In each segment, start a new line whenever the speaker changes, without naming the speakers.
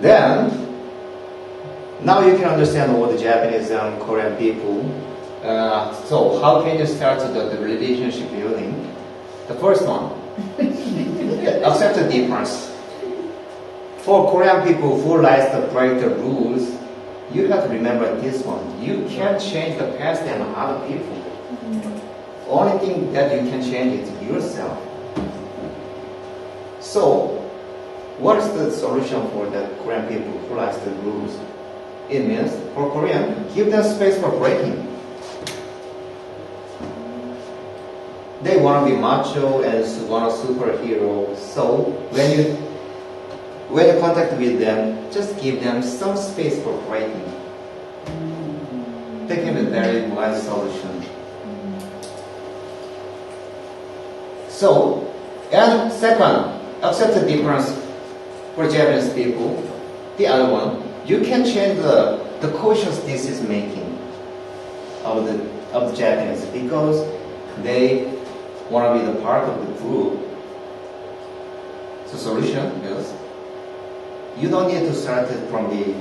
Then, now you can understand all the Japanese and Korean people. So how can you start the relationship building? The first one, accept the difference. For Korean people who likes to break the rules, you have to remember this one. You can't change the past and other people. Only thing that you can change is yourself. So, what is the solution for the Korean people who likes the rules? It means, for Korean, give them space for breaking. They want to be macho and want a superhero. So, when you contact with them, just give them some space for breaking. That can be a very wise solution. So, and second, accept the difference for Japanese people. The other one, you can change the cautious decision making of the Japanese because they want to be the part of the group. So solution is, you don't need to start it from the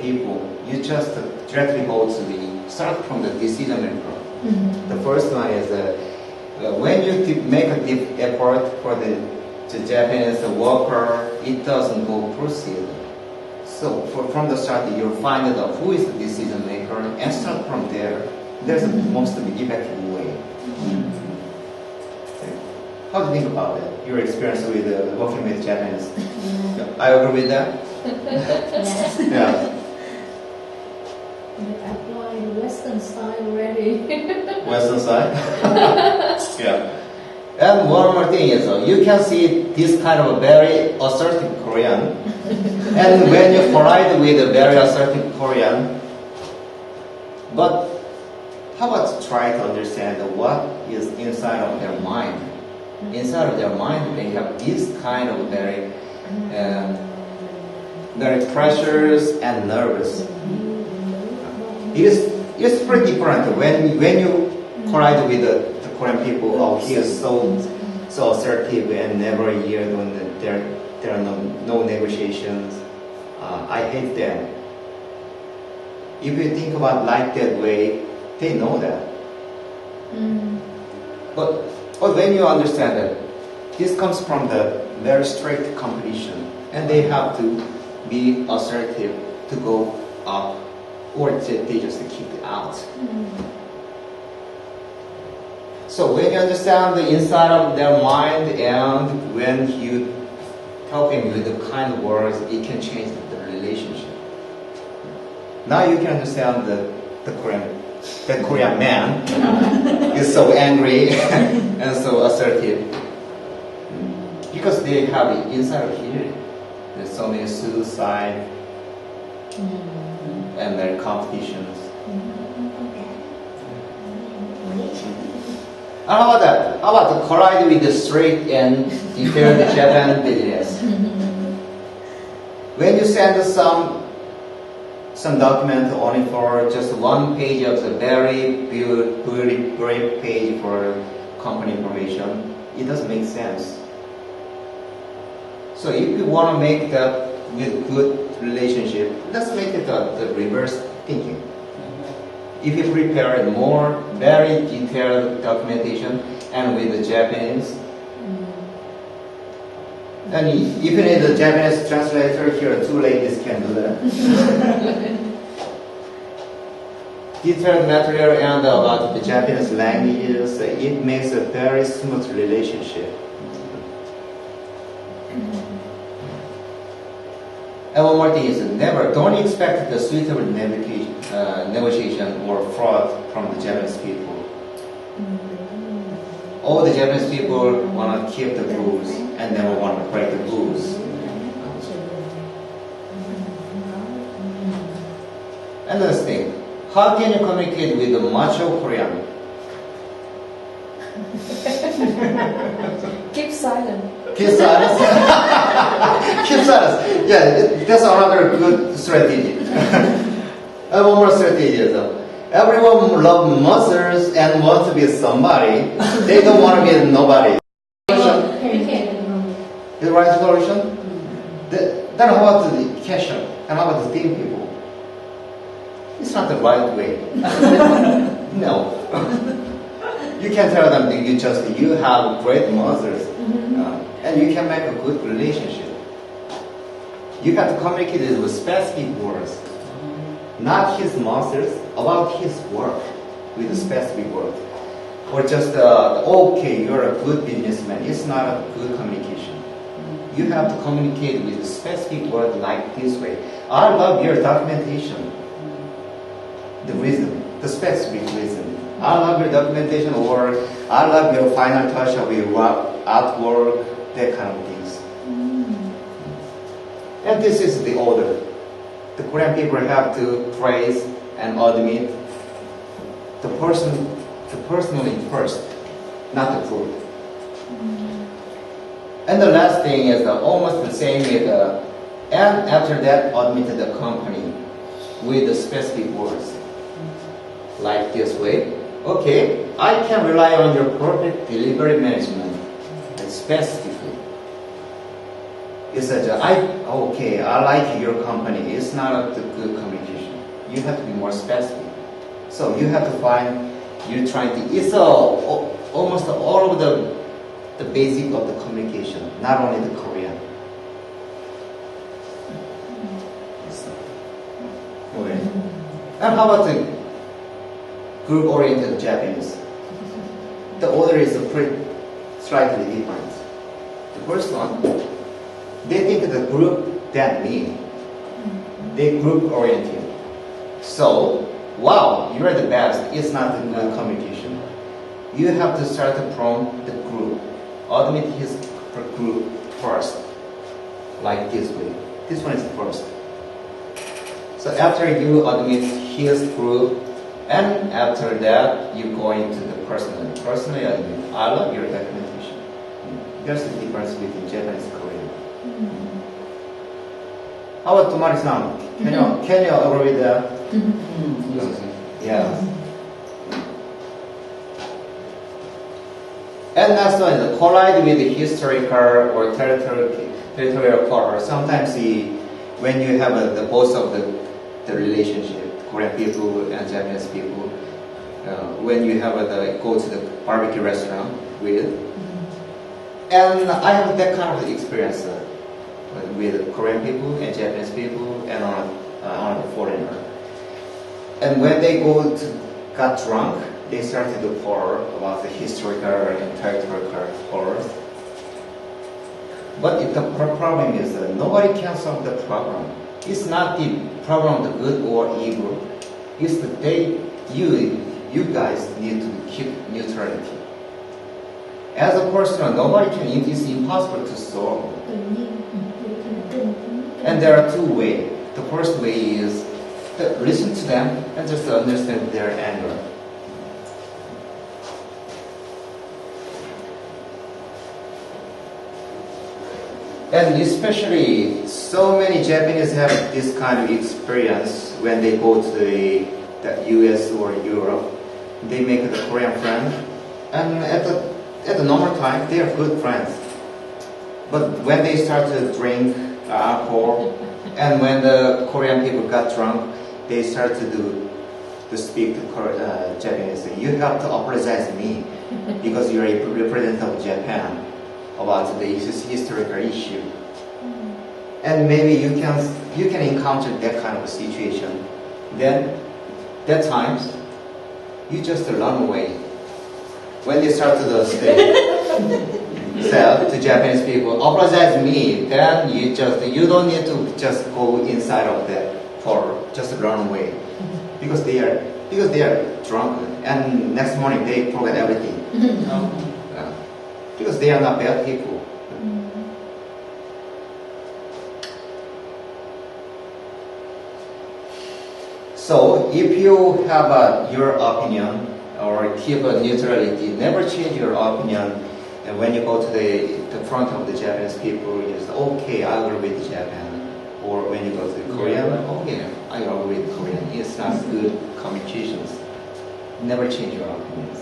people. You just directly go to start from the decision maker. The first one is when you make a deep effort for the Japanese worker, it doesn't go proceed. So from the start, you'll find out who is the decision maker and start from there. There's the most effective way. How do you think about that? Your experience with working with Japanese? I agree with that.
Yes.
Yeah.
You apply the Western style already.
Western side. Yeah. And one more thing is, you can see this kind of a very assertive Korean, and when you collide with a very assertive Korean, but how about try to understand what is inside of their mind? Inside of their mind, they have this kind of very precious and nervous. It's pretty different when you collide with the Korean people. Oh, he is so assertive and never yield when there are no negotiations. I hate them. If you think about like that way, they know that. But when you understand that this comes from the very strict competition, and they have to be assertive to go up, or they just keep it out. So when you understand the inside of their mind, and when you help him with the kind of words, it can change the relationship. Now you can understand the Korean man is so angry and so assertive because they have it inside of here. There's so many suicide and their competitions. How about that? How about the collide with the straight and detailed Japan business? When you send some document only for just one page of the very brief page for company information, it doesn't make sense. So if you want to make that with good relationship, let's make it the reverse thinking. If you prepare more very detailed documentation and with the Japanese, and if you need a Japanese translator, here two ladies can do that. Detailed material and about the Japanese languages, it makes a very smooth relationship. And one more thing is, don't expect the suitable negotiation or fraud from the Japanese people. All the Japanese people want to keep the rules and never want to break the rules. Another thing, how can you communicate with the macho Korean?
Keep silent.
Keep silence. Keep silence. Yeah, that's another good strategy. And one more strategy though. Everyone loves muscles and wants to be somebody. They don't want to be nobody. Is the right solution? Then how about the cashier? And how about the team people? It's not the right way. No. You can tell them that you have great muscles, and you can make a good relationship. You have to communicate it with specific words, not his muscles, about his work with a specific word. Or just, okay, you're a good businessman. It's not a good communication. You have to communicate with a specific word like this way. I love your documentation. The reason, the specific reason. I love your documentation, or I love your final touch of your artwork, that kind of things. And this is the order. The Korean people have to praise and admit the personally first, not the group. And the last thing is almost the same with and after that admit the company with the specific words. Like this way. Okay, I can rely on your perfect delivery management. And specifically. It says, okay, I like your company. It's not a good communication. You have to be more specific. So you have to find, it's almost all of the basic of the communication, not only the Korean. Okay. And how about the group-oriented Japanese? The order is slightly different. The first one, they think the group than me. They group-oriented. So, wow, you're the best. It's not a good communication. You have to start from the group. Admit his group first. Like this way. This one is the first. So after you admit his group, and after that, you go into the personal. Personally, I love your documentation. There's a difference between Japanese and Korean. How about Tomari-san? Can you agree with that? Yeah. And last one is collide with the historical or territorial quarter. Sometimes when you have the both of the relationship, Korean people and Japanese people, when you have go to the barbecue restaurant with, and I have that kind of experience with Korean people and Japanese people and on a foreigner. And when they got drunk, they started to pour about the historical and territorial quarrels. But the problem is that nobody can solve the problem. It's not the problem of the good or evil. It's that you guys need to keep neutrality. As a person, nobody can. It is impossible to solve. And there are two ways. The first way is to listen to them and just understand their anger. And especially, so many Japanese have this kind of experience when they go to the US or Europe. They make a Korean friend, and at the normal time, they are good friends. But when they start to drink alcohol, and when the Korean people got drunk, they start to speak to Japanese. You have to apologize to me because you are a representative of Japan about the historical issue. And maybe you can encounter that kind of a situation. Then, that times, you just run away. When they start to say to Japanese people, apologize to me, then you don't need to just go inside of that or just run away. Because they are drunk, and next morning they forget everything. Because they are not bad people. So if you have your opinion or keep a neutrality, never change your opinion. And when you go to the front of the Japanese people, you just okay, I agree with Japan. Or when you go to Korea, okay, I agree with Korean. It's not good communications. Never change your opinions.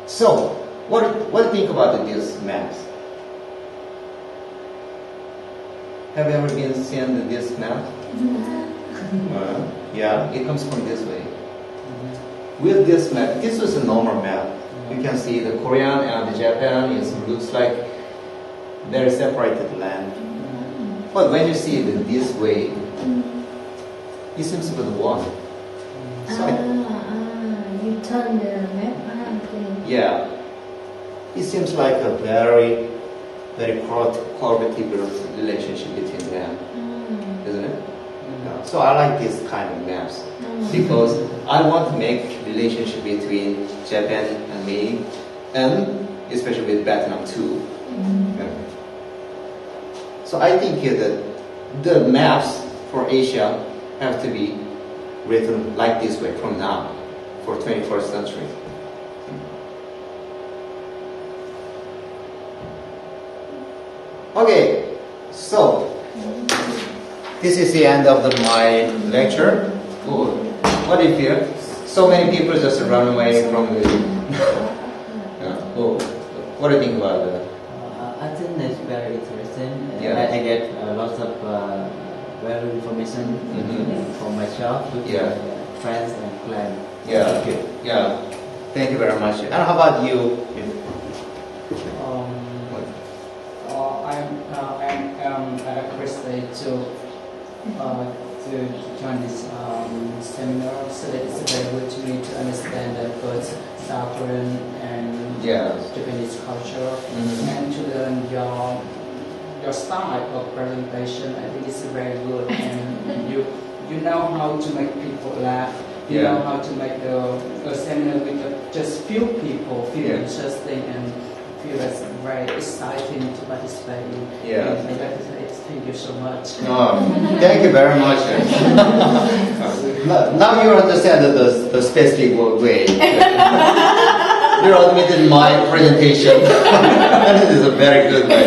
So, what do you think about these maps? Have you ever been seen this map? Yeah, it comes from this way. With this map, this was a normal map. You can see the Korean and the Japan. It looks like very separated land. But when you see it this way, it seems to be the one. So
you turn the map around.
yeah, it seems like a very, very cooperative relationship between them, isn't it? Yeah. So I like this kind of maps because I want to make relationship between Japan and me, and especially with Vietnam too. Yeah. So I think that the maps for Asia have to be written like this way from now for 21st century. Okay, so this is the end of my lecture. Oh, what do you feel? So many people just run away from the. Oh, what do you think about that?
I think it's very interesting.
Yeah.
I get lots of valuable information for myself, with my friends and clients.
Yeah. Okay. Yeah. Thank you very much. And how about you?
I'm appreciated to join this seminar. So that it's very good to me to understand both South Korean and Japanese culture, and to learn your style of presentation. I think it's very good, and you know how to make people laugh. You know how to make a seminar with just few people feel interesting and feel that's very exciting to participate in.
Yeah.
And I'd like to say thank you so much.
Oh, thank you very much. Now you understand the specific way. You admitted my presentation. And it is a very good way.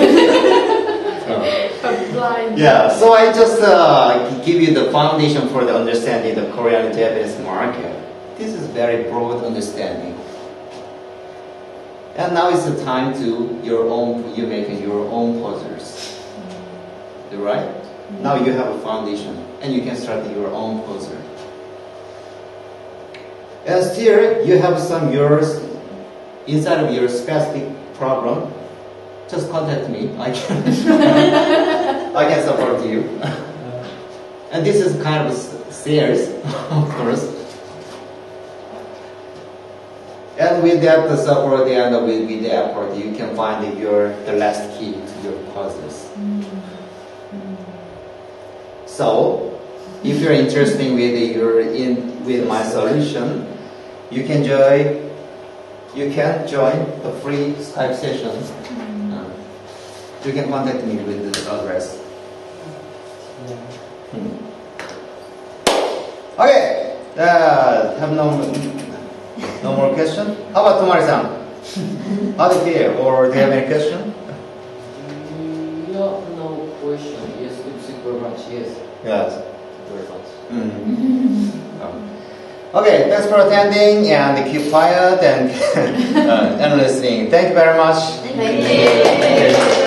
Yeah, so I just give you the foundation for the understanding the Korean and Japanese market. This is very broad understanding. And now is the time to you make your own puzzles. Right? Now you have a foundation and you can start your own puzzle. And still you have some yours inside of your specific problem. Just contact me. I can support you. And this is kind of sales, of course. And with that the support and with the effort, you can find the last key to your puzzles. So, if you're interested with my solution, you can join the free Skype session. You can contact me with this address. Okay, have no more question? How about Tomari-san? How do you feel? Or do you have any question?
No question. Yes, it's very much. Yes.
Yes.
Very much.
Okay, thanks for attending and keep quiet and listening. Thank you very much.
Thank you.